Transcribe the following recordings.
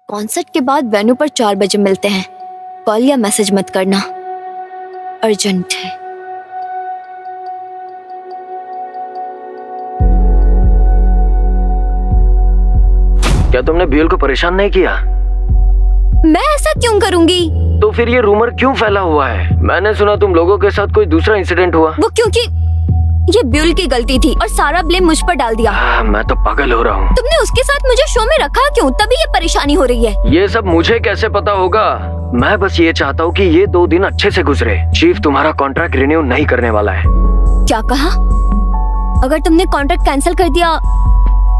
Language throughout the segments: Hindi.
कॉन्सर्ट के बाद वेन्यू पर 4 बजे मिलते हैं। कॉल या मैसेज मत करना, अर्जेंट है। क्या तुमने ब्यूल को परेशान नहीं किया? मैं ऐसा क्यों करूंगी? तो फिर ये रूमर क्यों फैला हुआ है? मैंने सुना तुम लोगों के साथ कोई दूसरा इंसिडेंट हुआ। वो क्योंकि ये ब्यूल की गलती थी और सारा ब्लेम मुझ पर डाल दिया। मैं तो पागल हो रहा हूँ। तुमने उसके साथ मुझे शो में रखा क्यों? तभी ये परेशानी हो रही है। ये सब मुझे कैसे पता होगा? मैं बस ये चाहता हूँ कि ये 2 दिन अच्छे से गुजरे। चीफ तुम्हारा कॉन्ट्रैक्ट रिन्यू नहीं करने वाला है। क्या कहा? अगर तुमने कॉन्ट्रैक्ट कैंसिल कर दिया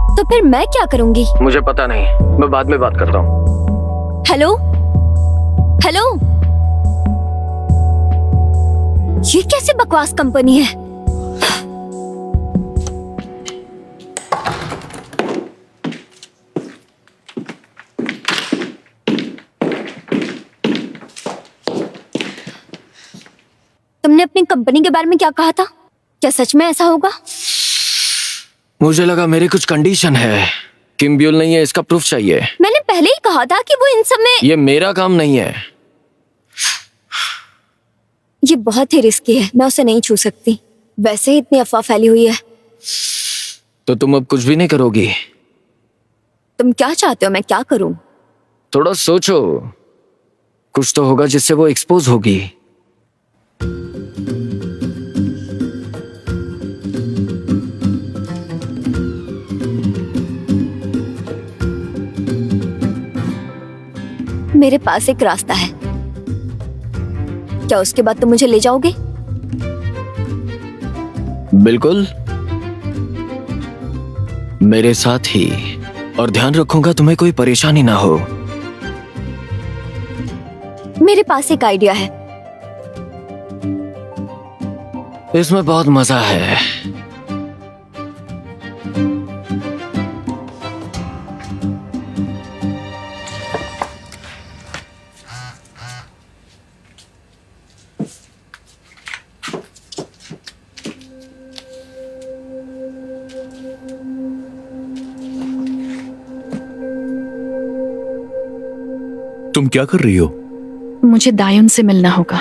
तो फिर मैं क्या करूंगी? मुझे पता नहीं, मैं बाद में बात करता हूँ। हेलो हेलो, ये कैसी बकवास कंपनी है? तुमने अपनी कंपनी के बारे में क्या कहा था? क्या सच में ऐसा होगा? मुझे लगा मेरी कुछ कंडीशन है। किम ब्यूल नहीं है, इसका प्रूफ चाहिए। मैंने पहले ही कहा था कि वो इन सब में। ये मेरा काम नहीं है। ये बहुत ही रिस्की है, मैं उसे नहीं छू सकती। वैसे ही इतनी अफवाह फैली हुई है। तो तुम अब कुछ भी नहीं करोगी? तुम क्या चाहते हो मैं क्या करूं? थोड़ा सोचो, कुछ तो होगा जिससे वो एक्सपोज होगी। मेरे पास एक रास्ता है। क्या उसके बाद तुम मुझे ले जाओगे? बिल्कुल, मेरे साथ ही। और ध्यान रखूंगा तुम्हें कोई परेशानी ना हो। मेरे पास एक आइडिया है। इसमें बहुत मजा है। तुम क्या कर रही हो? मुझे दायुन से मिलना होगा।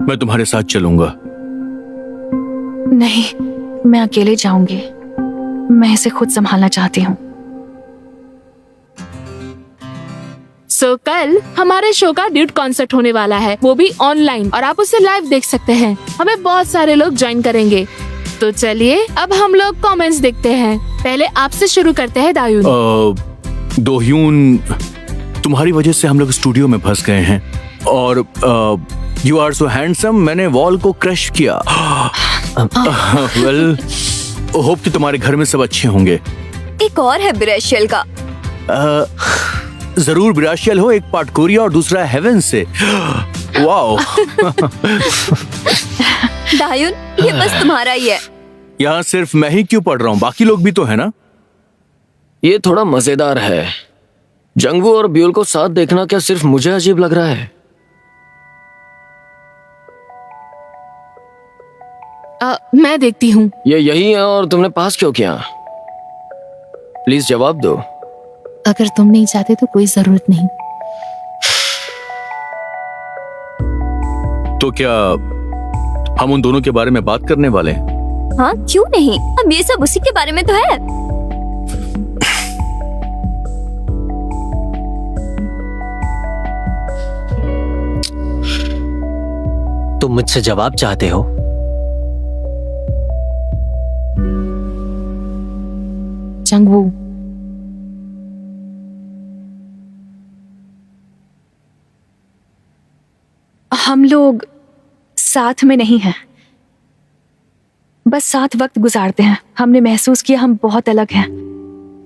मैं तुम्हारे साथ चलूंगा। नहीं, मैं अकेले जाऊंगी। मैं इसे खुद संभालना चाहती हूँ। कल हमारे शो का ड्यूट कॉन्सर्ट होने वाला है, वो भी ऑनलाइन, और आप उसे लाइव देख सकते हैं। हमें बहुत सारे लोग ज्वाइन करेंगे। तो चलिए अब हम लोग कमेंट्स देखते हैं। पहले आपसे शुरू करते हैं दायुन। दोह्यून, तुम्हारी वजह से हम लोग स्टूडियो में फंस गए हैं। और यू आर सो हैंडसम, मैंने वॉल को क्रश किया। वेल, होप कि तुम्हारे घर में सब अच्छे होंगे। एक और है ब्रेशियल का। जरूर ब्राशियल हो, एक पार्ट कोरिया और दूसरा हेवन से। वाओ। दायुन, ये बस तुम्हारा ही है। यहाँ सिर्फ मैं ही क्यों पढ़ रहा हूँ? बाकी लोग भी तो है ना? ये थोड़ा मजेदार है। जंगवू और ब्यूल को साथ देखना क्या सिर्फ मुझे अजीब लग रहा है? मैं देखती हूँ। ये यही है और तुमने पास क्यों किया? प्लीज जवाब दो। अगर तुम नहीं चाहते तो कोई जरूरत नहीं। तो क्या हम उन दोनों के बारे में बात करने वाले हैं? हाँ, क्यों नहीं? अब ये सब उसी के बारे में तो है। तुम मुझसे जवाब चाहते हो? जंगवू, हम लोग साथ में नहीं हैं, बस साथ वक्त गुजारते हैं। हमने महसूस किया हम बहुत अलग हैं,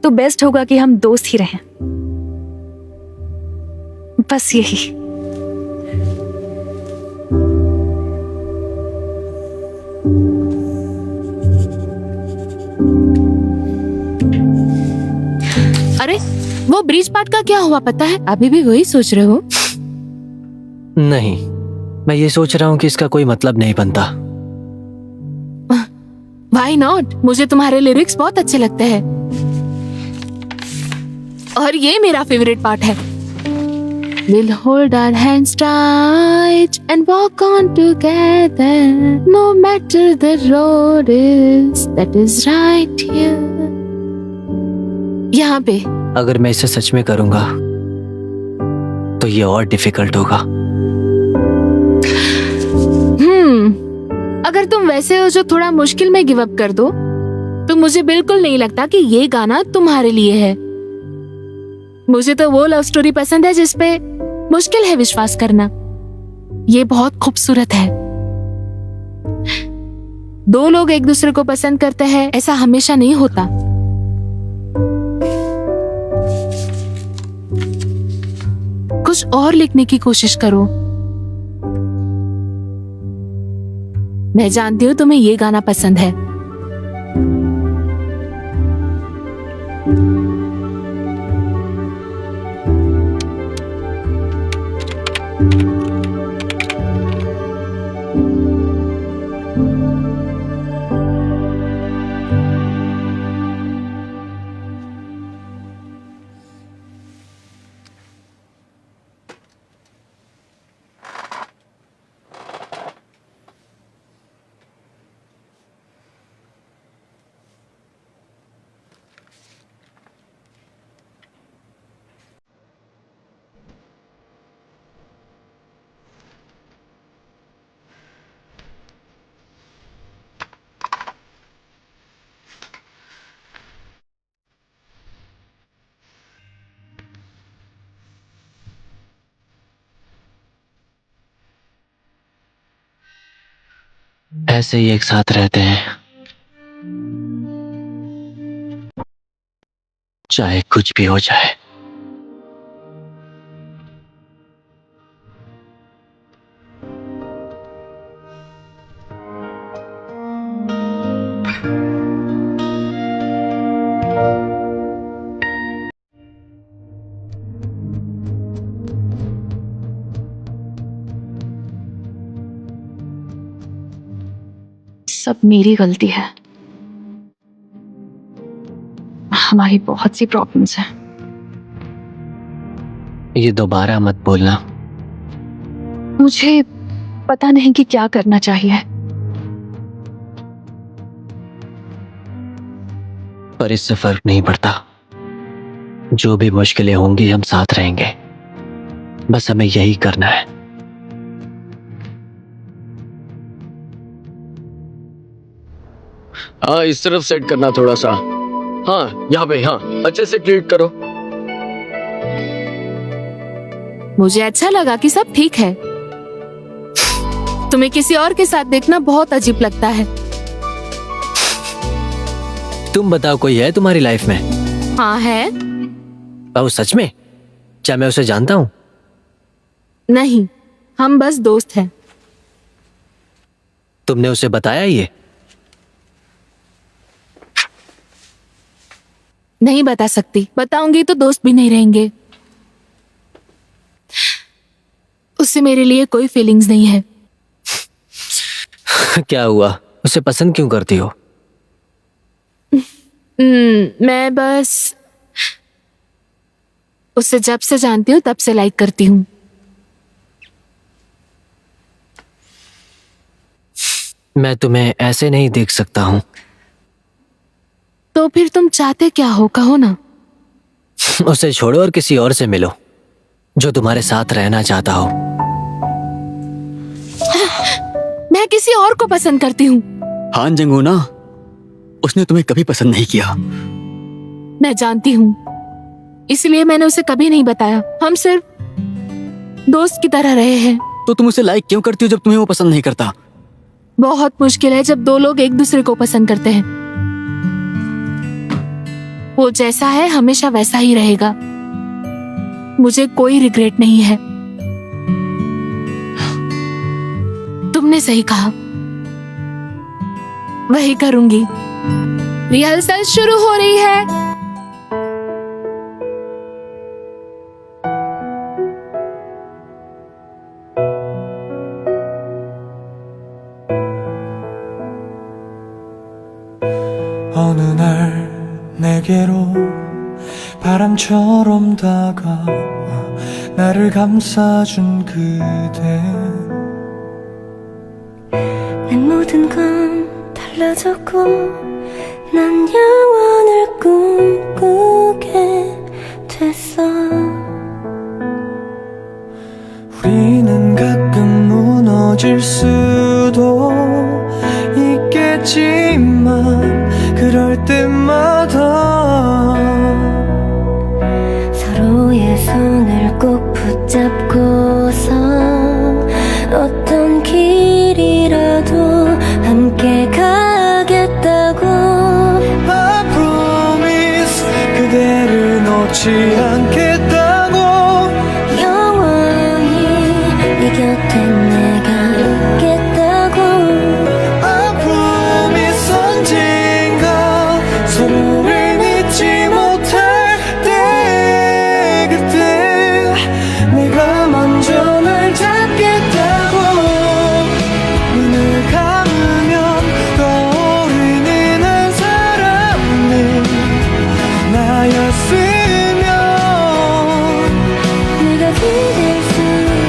तो बेस्ट होगा कि हम दोस्त ही रहें। बस यही। अरे वो ब्रिज पार्ट का क्या हुआ पता है? अभी भी वही सोच रहे हो? नहीं, मैं ये सोच रहा हूँ कि इसका कोई मतलब नहीं बनता। व्हाई नॉट, मुझे तुम्हारे लिरिक्स बहुत अच्छे लगते हैं। और ये मेरा फेवरेट पार्ट है। We'll hold our hands tight and walk on together, no matter the road that is right here. यहाँ पे अगर मैं इसे सच में करूंगा तो ये और डिफिकल्ट होगा। अगर तुम वैसे हो जो थोड़ा मुश्किल में गिव अप कर दो, तो मुझे बिल्कुल नहीं लगता कि ये गाना तुम्हारे लिए है। मुझे तो वो लव स्टोरी पसंद है जिसपे मुश्किल है विश्वास करना। ये बहुत खूबसूरत है। दो लोग एक दूसरे को पसंद करते हैं, ऐसा हमेशा नहीं होता। कुछ और लिखने की कोशिश करो। मैं जानती हूँ तुम्हें ये गाना पसंद है। ऐसे ही एक साथ रहते हैं, चाहे कुछ भी हो जाए। सब मेरी गलती है। हमारी बहुत सी प्रॉब्लम्स हैं। ये दोबारा मत बोलना। मुझे पता नहीं कि क्या करना चाहिए। पर इससे फर्क नहीं पड़ता। जो भी मुश्किलें होंगी हम साथ रहेंगे। बस हमें यही करना है। हाँ, इस तरफ सेट करना थोड़ा सा। हाँ, यहाँ पे, हाँ, अच्छे से क्लिक करो। मुझे अच्छा लगा कि सब ठीक है। तुम्हें किसी और के साथ देखना बहुत अजीब लगता है। तुम बताओ, कोई है तुम्हारी लाइफ में? हाँ है। ओह सच में? क्या मैं उसे जानता हूँ? नहीं, हम बस दोस्त हैं। तुमने उसे बताया ये? नहीं बता सकती। बताऊंगी तो दोस्त भी नहीं रहेंगे। उससे मेरे लिए कोई फीलिंग्स नहीं है। क्या हुआ? उसे पसंद क्यों करती हो? मैं बस उसे जब से जानती हूँ तब से लाइक करती हूँ। मैं तुम्हें ऐसे नहीं देख सकता हूँ। तो फिर तुम चाहते क्या हो, कहो ना। उसे छोड़ो और किसी और से मिलो जो तुम्हारे साथ रहना चाहता हो। मैं किसी और को पसंद करती हूँ। हाँ जंगूना, उसने तुम्हें कभी पसंद नहीं किया। मैं जानती हूँ, इसलिए मैंने उसे कभी नहीं बताया। हम सिर्फ दोस्त की तरह रहे हैं। तो तुम उसे लाइक क्यों करती हो जब तुम्हें वो पसंद नहीं करता? बहुत मुश्किल है जब दो लोग एक दूसरे को पसंद करते हैं। वो जैसा है हमेशा वैसा ही रहेगा। मुझे कोई रिग्रेट नहीं है। तुमने सही कहा, वही करूंगी। रिहर्सल शुरू हो रही है। 내게로 바람처럼 다가와 나를 감싸준 그대 내 모든 건 달라졌고 난 영원을 꿈꾸게 됐어. 우리는 가끔 무너질 수도 있겠지만 그럴 때마다 서로의 손을 꼭 붙잡고서 어떤 길이라도 함께 가겠다고. I promise 그대를 놓지 않겠다고. 영원히 네 곁에 내가 있겠다고. I promise 언젠가 서로를 잊지 못할 때 그때 내가 먼저 널 잡겠다고. 눈을 감으면 떠오르는 한 사람은 나였으면 내가 기댈 수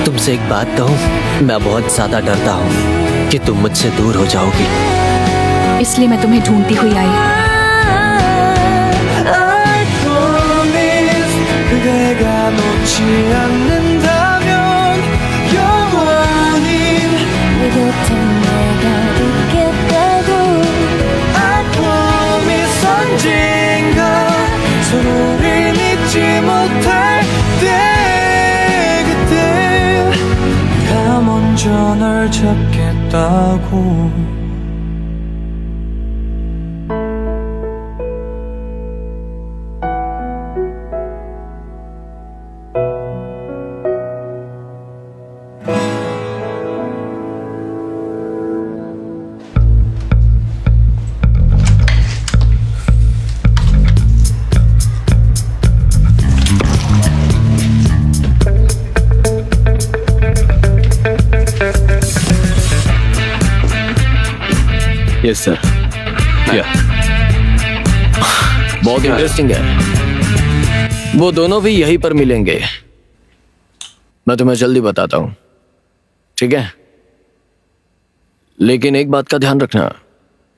तुमसे एक बात कहूँ, मैं बहुत ज्यादा डरता हूँ कि तुम मुझसे दूर हो जाओगी। इसलिए मैं तुम्हें ढूंढती हुई आई। I promise 그대가 놓지 않는다면 영원히 네 곁에 내가 있겠다고. I promise 언젠가 서로를 잊지 못할 때 그때 내가 먼저 널 잡겠다고. Yes sir. क्या? बहुत इंटरेस्टिंग है। वो दोनों भी यहीं पर मिलेंगे। मैं तुम्हें जल्दी बताता हूँ, ठीक है? लेकिन एक बात का ध्यान रखना,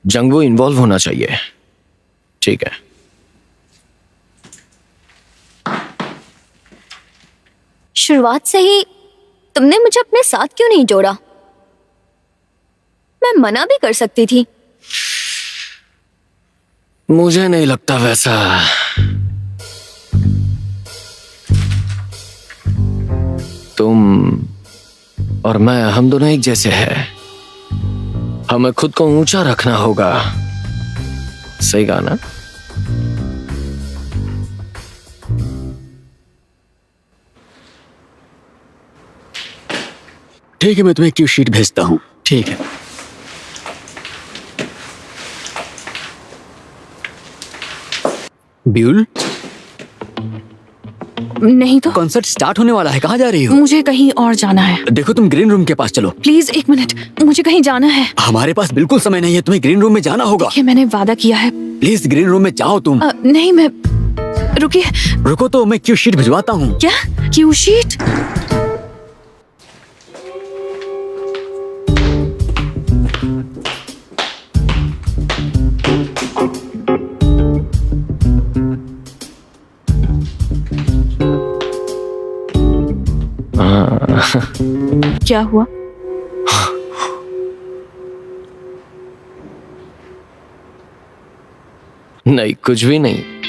जंगवू इन्वॉल्व होना चाहिए, ठीक है? शुरुआत से ही तुमने मुझे अपने साथ क्यों नहीं जोड़ा? मैं मना भी कर सकती थी। मुझे नहीं लगता वैसा। तुम और मैं, हम दोनों एक जैसे हैं। हमें खुद को ऊंचा रखना होगा। सही कहा ना? ठीक है, मैं तुम्हें क्यू शीट भेजता हूँ। ठीक है। ब्यूल, नहीं तो कॉन्सर्ट स्टार्ट होने वाला है, कहाँ जा रही हो? मुझे कहीं और जाना है। देखो, तुम ग्रीन रूम के पास चलो। प्लीज एक मिनट, मुझे कहीं जाना है। हमारे पास बिल्कुल समय नहीं है, तुम्हें ग्रीन रूम में जाना होगा। देखिए, मैंने वादा किया है। प्लीज ग्रीन रूम में जाओ तुम। नहीं, मैं रुकिए। रुको तो मैं क्यू शीट भिजवाता हूँ। क्या? Q sheet? क्या हुआ? नहीं, कुछ भी नहीं।